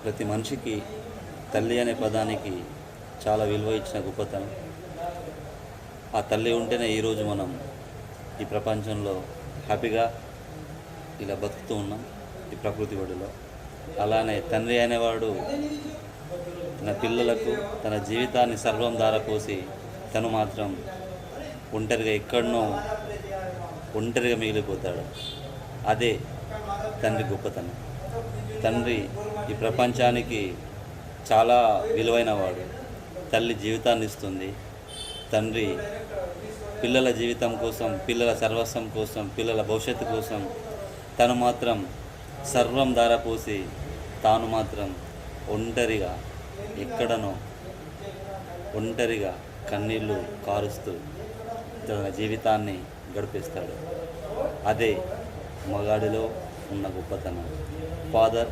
ప్రతి మనిషికి తల్లి అనే పదానికి చాలా విలువ ఇచ్చిన గొప్పతనం. ఆ తల్లి ఉంటేనే ఈరోజు మనం ఈ ప్రపంచంలో హ్యాపీగా ఇలా బతుకుతూ ఉన్నాం ఈ ప్రకృతి ఒడిలో. అలానే తండ్రి అనేవాడు తన పిల్లలకు తన జీవితాన్ని సర్వం ధారపోసి తను మాత్రం ఒంటరిగా ఎక్కడనో ఒంటరిగా మిగిలిపోతాడు. అదే తండ్రి గొప్పతనం. తండ్రి ఈ ప్రపంచానికి చాలా విలువైన వాడు. తల్లి జీవితాన్ని ఇస్తుంది. తండ్రి పిల్లల జీవితం కోసం, పిల్లల సర్వస్వం కోసం, పిల్లల భవిష్యత్తు కోసం తను మాత్రం సర్వం ధారపోసి తాను మాత్రం ఒంటరిగా ఎక్కడనో ఒంటరిగా కన్నీళ్ళు కారుస్తూ తన జీవితాన్ని గడిపేస్తాడు. అదే మగాడిలో ఉన్న గొప్పతనం. ఫాదర్